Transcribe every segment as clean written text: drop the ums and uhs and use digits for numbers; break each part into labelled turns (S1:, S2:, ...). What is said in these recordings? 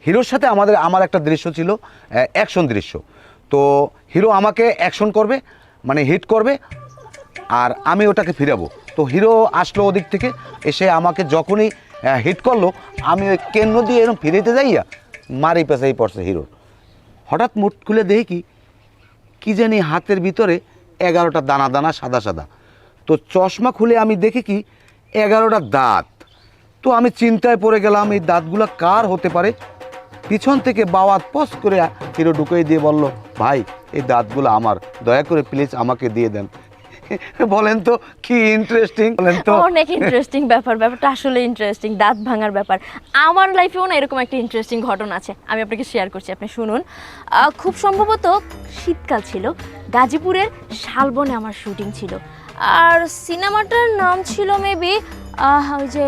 S1: হিরোর সাথে আমার একটা দৃশ্য ছিল, অ্যাকশন দৃশ্য। তো হিরো আমাকে অ্যাকশন করবে, মানে হিট করবে, আর আমি ওটাকে ফিরাবো। তো হিরো আসলো ওদিক থেকে, এসে আমাকে যখনই হিট করলো, আমি ওই কেন্দ্র দিয়ে এরকম ফিরেতে যাইয়া মারি পেঁচাই পড়ছে হিরোর। হঠাৎ মুঠ খুলে দেখি কি জানি হাতের ভিতরে 11টা দানা দানা সাদা সাদা। তো চশমা খুলে আমি দেখি কি 11টা দাঁত। তো আমি চিন্তায় পড়ে গেলাম, এই দাঁতগুলো কার হতে পারে। পিছন থেকে বাওয়াত পস করে হিরো ঢুকিয়ে দিয়ে বলল, ভাই এই দাঁতগুলো আমার, দয়া করে প্লিজ আমাকে দিয়ে দেন। বলেন তো কি ইন্টারেস্টিং, বলেন তো।
S2: অনেক ইন্টারেস্টিং ব্যাপারটা আসলে ইন্টারেস্টিং, দাঁত ভাঙার ব্যাপার। আমার লাইফেও না এরকম একটা ইন্টারেস্টিং ঘটনা আছে, আমি আপনাকে শেয়ার করছি, আপনি শুনুন। খুব সম্ভবত শীতকাল ছিল, গাজীপুরের শালবনে আমার শুটিং ছিল, আর সিনেমাটার নাম ছিল মেবি ওই যে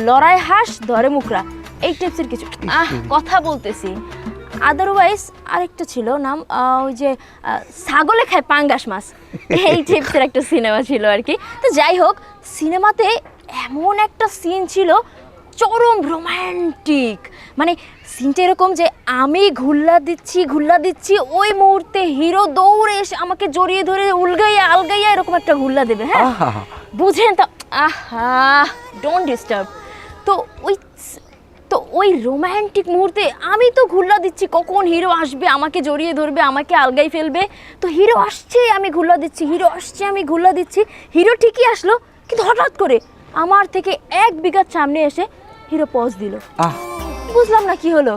S2: লড়াই হাঁস ধরে মুকরা, এই টাইপসের কিছু, কথা বলতেছি। আদারওয়াইজ আরেকটা ছিল নাম ওই যে ছাগলে খায় পাঙ্গাস মাছ, এই টাইপসের একটা সিনেমা ছিল আর কি। তো যাই হোক, সিনেমাতে এমন একটা সিন ছিল চরম রোম্যান্টিক, মানে সিনটা এরকম যে আমি ঘুল্লা দিচ্ছি, ওই মুহূর্তে হিরো দৌড়ে এসে আমাকে জড়িয়ে ধরে আলগাইয়া এরকম একটা ঘুল্লা দেবে। হ্যাঁ বুঝেন তো, ডোন্ট ডিস্টার্ব। তো ওই রোম্যান্টিক মুহূর্তে আমি তো ঘুল্লা দিচ্ছি, কখন হিরো আসবে, আমাকে জড়িয়ে ধরবে, আমাকে আলগাই ফেলবে। তো হিরো আসছে, আমি ঘুল্লা দিচ্ছি, হিরো ঠিকই আসলো, কিন্তু হঠাৎ করে আমার থেকে 1 বিঘা সামনে এসে হিরো পজ দিল। বুঝলাম না কি হলো,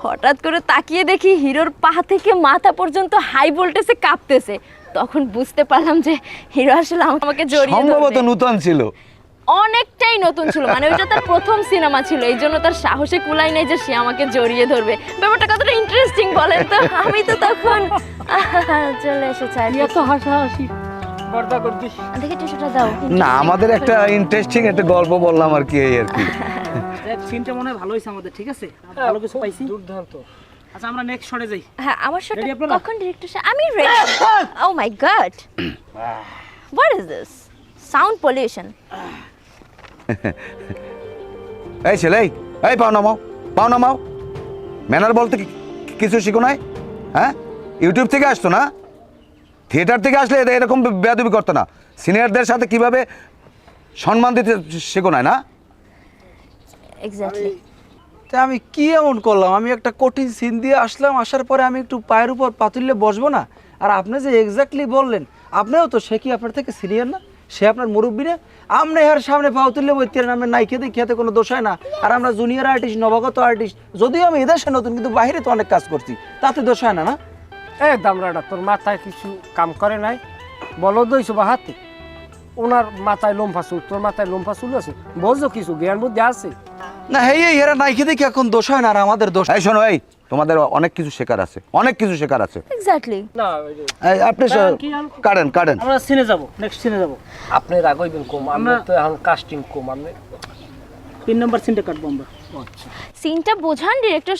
S2: হঠাৎ করে তাকিয়ে দেখি হিরোর পা থেকে মাথা পর্যন্ত হাই ভোল্টেজে কাঁপতেছে। তখন বুঝতে পারলাম যে হিরো আসলে আমাকে জড়িয়ে ধরবে।
S1: সম্ভবত নতুন ছিল,
S2: অনেকটাই নতুন ছিল, মানে ওইটা তার প্রথম সিনেমা ছিল, এই জন্য তার সাহসে কুলাই নাই যে সে আমাকে জড়িয়ে ধরবে। ব্যাপারটা কতটা ইন্টারেস্টিং বলেন তো। আমি তো তখন চলে এসেছি,
S3: এত হাসাহাসি বর্দা করছিস,
S2: দেখি টিস্যুটা দাও।
S1: না আমাদের একটা ইন্টারেস্টিং একটা গল্প বললাম আর কি, এই আর কি।
S3: দেখ সিনটা মনে হয় ভালো হইছে আমাদের, ঠিক আছে, ভালো কিছু পাইছি, দুর্দান্ত। আচ্ছা আমরা নেক্সট শটে যাই।
S2: হ্যাঁ, আমার শটটা
S3: Ready আপনারা?
S2: কখন ডিরেক্টর সাহেব? আমি ready. Oh my god, what is this sound pollution?
S1: এই ছেলে, এই পাও নামাও। ম্যানার বলতে কিছু শিখো নাই? হ্যাঁ, ইউটিউব থেকে আসতো না, থিয়েটার থেকে আসলে এরকম বেয়াদবি করতো না। সিনিয়রদের সাথে কিভাবে সম্মান দিতে শেখো নাই না?
S2: এক্স্যাক্টলি।
S4: তা আমি কি এমন করলাম? আমি একটা কঠিন সিন দিয়ে আসলাম, আসার পরে আমি একটু পায়ের উপর পাতুললে বসবো না? আর আপনি যে এক্স্যাক্টলি বললেন, আপনিও তো সে কি আপনার থেকে সিনিয়র না? সে আপনার মুরব্বী না? আপনি এর সামনে পাও তুললে বইতে আমরা নাই খেতে কোনো দোষ হয় না। আর আমরা জুনিয়র আর্টিস্ট, নবাগত আর্টিস্ট, যদিও আমি এদেশে নতুন, কিন্তু বাইরে তো অনেক কাজ করছি, তাতে দোষ হয় না না?
S5: দামরাটা তোর মাথায় কিছু কাম করে নাই, বলো দইছো বা হাতে, ওনার মাথায় লোমফা চুল, তোর মাথায় লোমফা চুল আছে, বোঝো কিছু জ্ঞান বুদ্ধি আছে
S4: না? হেই এরা নাই খেতে কি এখন দোষ হয় না? আর আমাদের দোষ?
S1: এই শোনো, এই তোমাদের অনেক কিছু শেখার আছে,
S2: এক্স্যাক্টলি।
S5: না।
S1: এই আপনি কাটেন।
S3: আমরা সিনে যাব, নেক্সট সিনে যাব।
S5: আপনি রাগইবেন কম, আমরা তো এখন কাস্টিং কম, আপনি
S3: 3 নাম্বার সিনটা কাটবো আমরা।
S2: সিনটা বোঝান ডিরেক্টর